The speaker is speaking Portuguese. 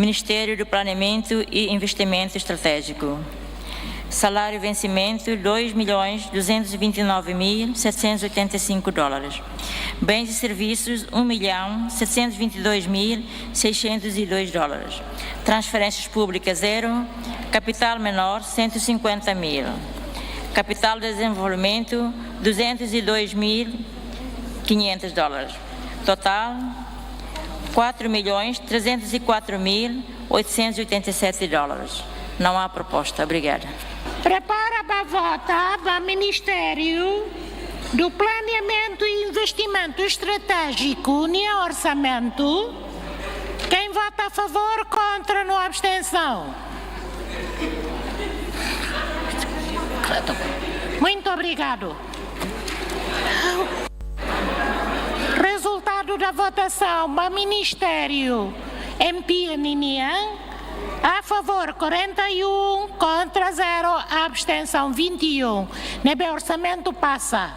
Ministério do Planeamento e Investimento Estratégico. Salário vencimento, $2.229.785. Bens e serviços, $1.722.602. Transferências públicas, 0. Capital menor, $150.000. Capital de desenvolvimento, $202.500. Total, $4.304.887. Não há proposta. Obrigada. Prepara para votar para o Ministério do Planeamento e Investimento Estratégico, União Orçamento. Quem vota a favor, contra, não abstenção. Muito obrigado. Resultado da votação para o Ministério MP Ninian. A favor 41, contra 0, abstenção 21. Nebe orçamento passa.